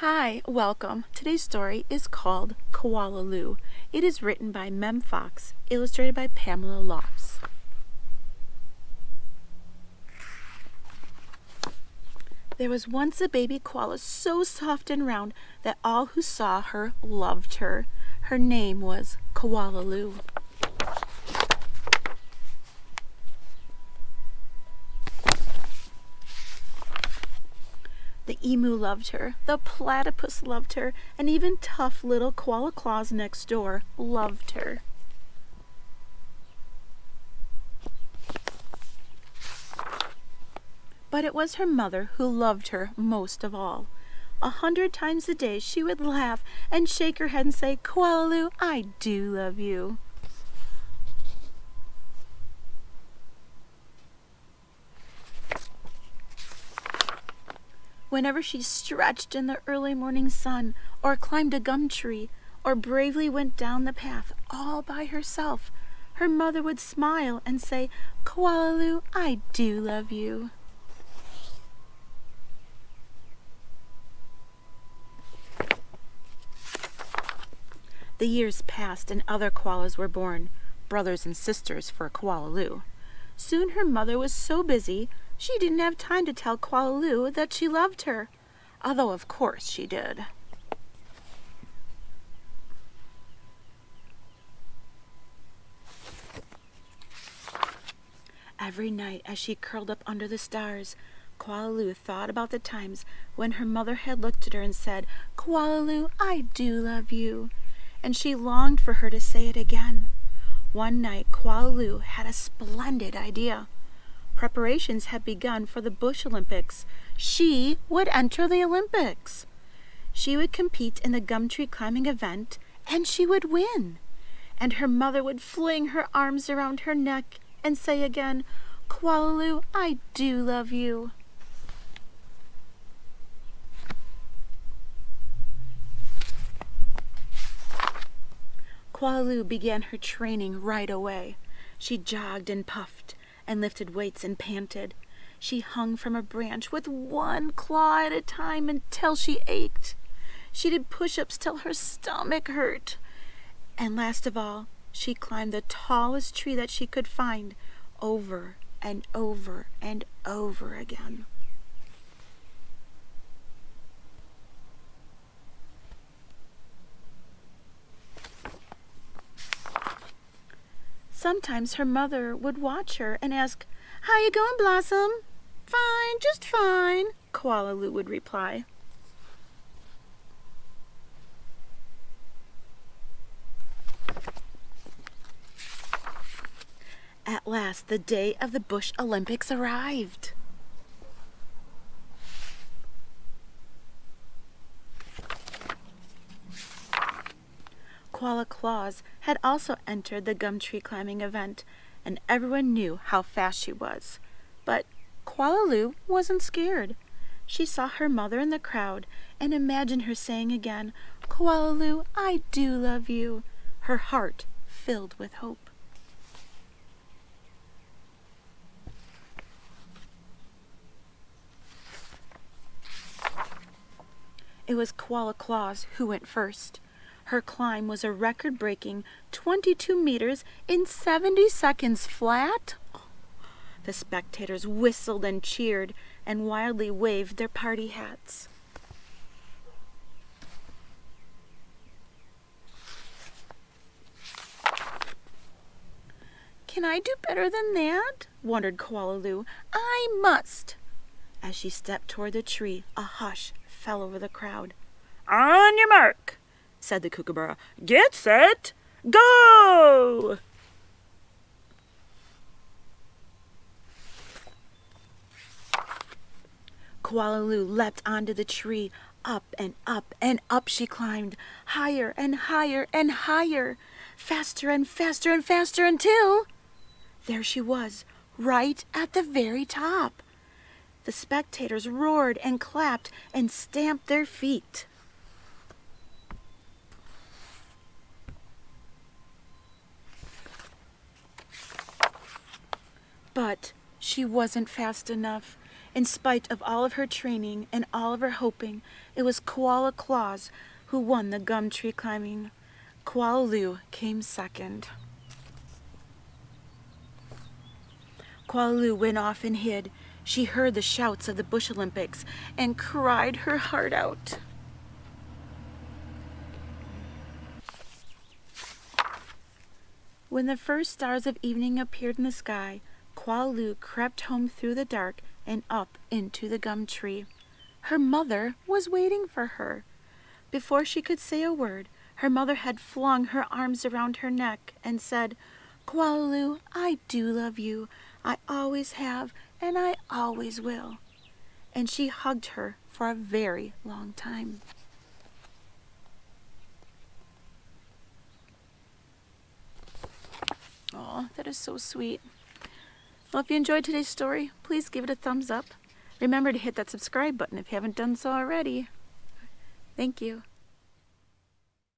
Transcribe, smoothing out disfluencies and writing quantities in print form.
Hi, welcome. Today's story is called Koala Lou. It is written by Mem Fox, illustrated by Pamela Lofts. There was once a baby koala so soft and round that all who saw her loved her. Her name was Koala Lou. The emu loved her, the platypus loved her, and even tough little Koala Claus next door loved her. But it was her mother who loved her most of all. 100 times a day she would laugh and shake her head and say, "Koala Lou, I do love you." Whenever she stretched in the early morning sun, or climbed a gum tree, or bravely went down the path all by herself, her mother would smile and say, "Koala Lou, I do love you." The years passed and other koalas were born, brothers and sisters for Koala Lou. Soon her mother was so busy she didn't have time to tell Koala Lou that she loved her, although of course she did. Every night as she curled up under the stars, Koala Lou thought about the times when her mother had looked at her and said, "Koala Lou, I do love you," and she longed for her to say it again. One night Koala Lou had a splendid idea. Preparations had begun for the Bush Olympics. She would enter the Olympics. She would compete in the gum tree climbing event, and she would win. And her mother would fling her arms around her neck and say again, "Koala Lou, I do love you." Koala Lou began her training right away. She jogged and puffed and lifted weights and panted. She hung from a branch with one claw at a time until she ached. She did push-ups till her stomach hurt. And last of all, she climbed the tallest tree that she could find, over and over and over again. Sometimes her mother would watch her and ask, "How you going, Blossom?" "Fine, just fine," Koala Lou would reply. At last, the day of the Bush Olympics arrived. Koala Claus had also entered the gum tree climbing event, and everyone knew how fast she was. But Koala Lou wasn't scared. She saw her mother in the crowd and imagined her saying again, "Koala Lou, I do love you," her heart filled with hope. It was Koala Claus who went first. Her climb was a record-breaking 22 meters in 70 seconds flat. The spectators whistled and cheered and wildly waved their party hats. "Can I do better than that?" wondered Koala Lou. "I must." As she stepped toward the tree, a hush fell over the crowd. "On your mark," said the kookaburra. "Get set, go!" Koala Lou leapt onto the tree. Up and up and up she climbed, higher and higher and higher, faster and faster and faster until there she was, right at the very top. The spectators roared and clapped and stamped their feet. But she wasn't fast enough. In spite of all of her training and all of her hoping, it was Koala Claus who won the gum tree climbing. Koala Lou came second. Koala Lou went off and hid. She heard the shouts of the Bush Olympics and cried her heart out. When the first stars of evening appeared in the sky, Koala Lou crept home through the dark and up into the gum tree. Her mother was waiting for her. Before she could say a word, her mother had flung her arms around her neck and said, "Koala Lou, I do love you. I always have, and I always will." And she hugged her for a very long time. Oh, that is so sweet. Well, if you enjoyed today's story, please give it a thumbs up. Remember to hit that subscribe button if you haven't done so already. Thank you.